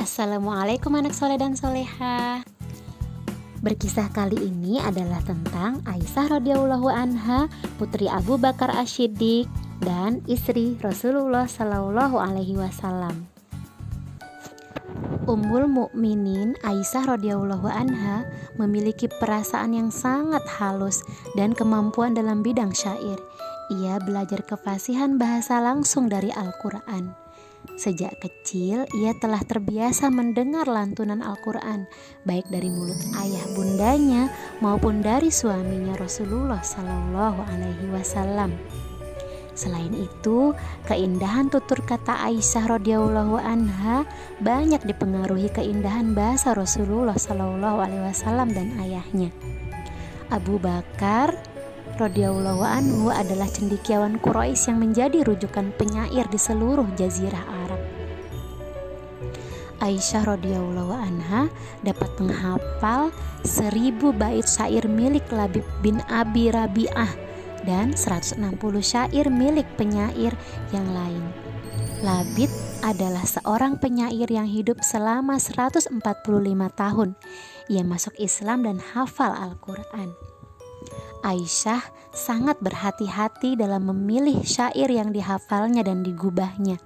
Assalamualaikum anak soleh dan soleha. Berkisah kali ini adalah tentang Aisyah radhiyallahu anha, putri Abu Bakar Asy-Siddiq dan istri Rasulullah Shallallahu alaihi wasallam. Ummul Mukminin Aisyah radhiyallahu anha memiliki perasaan yang sangat halus dan kemampuan dalam bidang syair. Ia belajar kefasihan bahasa langsung dari Al-Quran. Sejak kecil, ia telah terbiasa mendengar lantunan Al-Quran, baik dari mulut ayah bundanya maupun dari suaminya Rasulullah Sallallahu Alaihi Wasallam. Selain itu, keindahan tutur kata Aisyah radhiyallahu anha banyak dipengaruhi keindahan bahasa Rasulullah Sallallahu Alaihi Wasallam dan ayahnya. Abu Bakar radhiyallahu anhu adalah cendekiawan Quraisy yang menjadi rujukan penyair di seluruh jazirah Arab. Aisyah radhiyallahu anha dapat menghafal 1000 bait syair milik Labib bin Abi Rabi'ah dan 160 syair milik penyair yang lain. Labib adalah seorang penyair yang hidup selama 145 tahun. Ia masuk Islam dan hafal Al-Quran. Aisyah sangat berhati-hati dalam memilih syair yang dihafalnya dan digubahnya.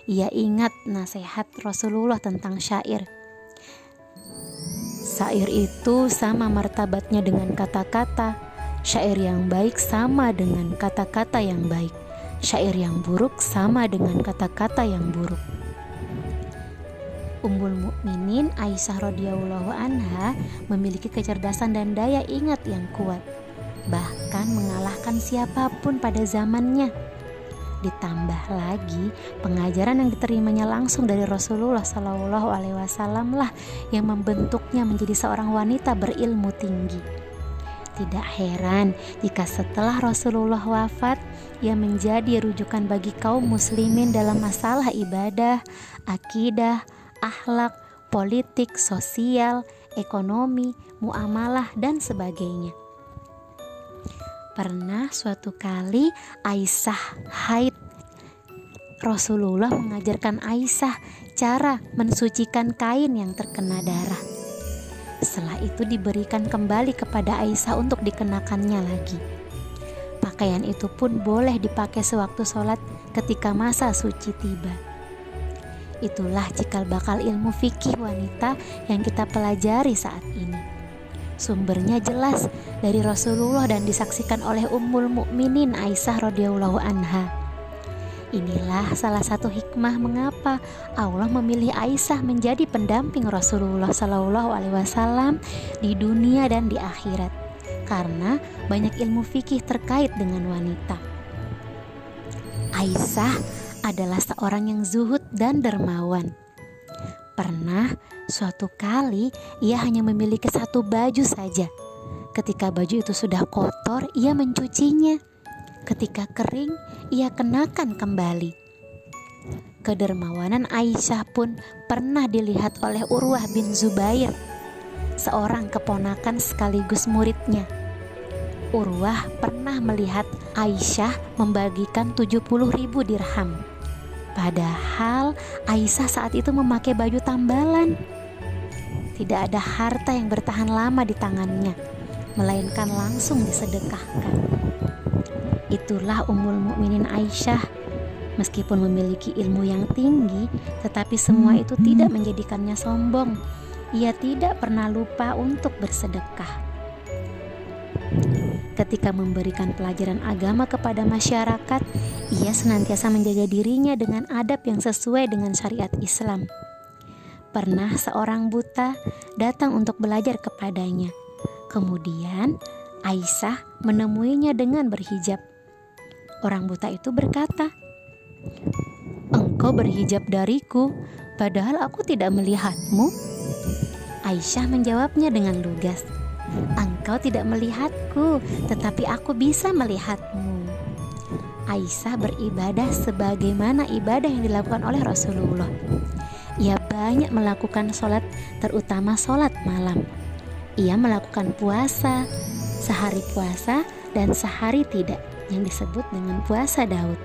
Ia ingat nasihat Rasulullah tentang syair. Syair itu sama martabatnya dengan kata-kata. Syair yang baik sama dengan kata-kata yang baik. Syair yang buruk sama dengan kata-kata yang buruk. Ummul Mukminin Aisyah radhiyallahu anha memiliki kecerdasan dan daya ingat yang kuat, bahkan mengalahkan siapapun pada zamannya. Ditambah lagi pengajaran yang diterimanya langsung dari Rasulullah Shallallahu Alaihi Wasallam lah yang membentuknya menjadi seorang wanita berilmu tinggi. Tidak heran jika setelah Rasulullah wafat, ia menjadi rujukan bagi kaum muslimin dalam masalah ibadah, akidah, akhlak, politik, sosial, ekonomi, muamalah, dan sebagainya. Pernah suatu kali Aisyah haid. Rasulullah mengajarkan Aisyah cara mensucikan kain yang terkena darah. Setelah itu diberikan kembali kepada Aisyah untuk dikenakannya lagi. Pakaian itu pun boleh dipakai sewaktu sholat ketika masa suci tiba. Itulah cikal bakal ilmu fikih wanita yang kita pelajari saat ini. Sumbernya jelas dari Rasulullah dan disaksikan oleh Ummul Mukminin Aisyah radhiyallahu anha. Inilah salah satu hikmah mengapa Allah memilih Aisyah menjadi pendamping Rasulullah Shallallahu Alaihi Wasallam di dunia dan di akhirat, karena banyak ilmu fikih terkait dengan wanita. Aisyah adalah seorang yang zuhud dan dermawan. Pernah suatu kali ia hanya memiliki satu baju saja. Ketika baju itu sudah kotor, ia mencucinya. Ketika kering, ia kenakan kembali. Kedermawanan Aisyah pun pernah dilihat oleh Urwah bin Zubair, seorang keponakan sekaligus muridnya. Urwah pernah melihat Aisyah membagikan 70.000 dirham. Padahal Aisyah saat itu memakai baju tambalan. Tidak ada harta yang bertahan lama di tangannya, melainkan langsung disedekahkan. Itulah Ummul Mukminin Aisyah. Meskipun memiliki ilmu yang tinggi, tetapi semua itu tidak menjadikannya sombong. Ia tidak pernah lupa untuk bersedekah. Ketika memberikan pelajaran agama kepada masyarakat, ia senantiasa menjaga dirinya dengan adab yang sesuai dengan syariat Islam. Pernah seorang buta datang untuk belajar kepadanya. Kemudian Aisyah menemuinya dengan berhijab. Orang buta itu berkata, "Engkau berhijab dariku, padahal aku tidak melihatmu." Aisyah menjawabnya dengan lugas, "Engkau tidak melihatku, tetapi aku bisa melihatmu." Aisyah beribadah sebagaimana ibadah yang dilakukan oleh Rasulullah. Ia banyak melakukan sholat, terutama sholat malam. Ia melakukan puasa, sehari puasa dan sehari tidak, yang disebut dengan puasa Daud.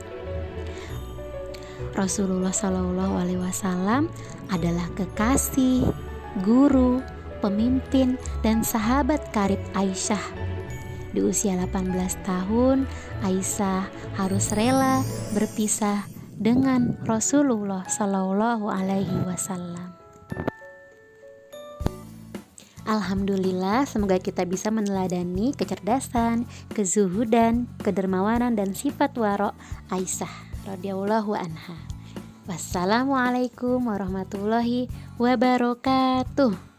Rasulullah Shallallahu Alaihi Wasallam adalah kekasih, guru, pemimpin, dan sahabat karib Aisyah. Di usia 18 tahun, Aisyah harus rela berpisah dengan Rasulullah Shallallahu Alaihi Wasallam. Alhamdulillah, semoga kita bisa meneladani kecerdasan, kezuhudan, kedermawanan, dan sifat waro Aisyah radhiyallahu anha. Wassalamualaikum warahmatullahi wabarakatuh.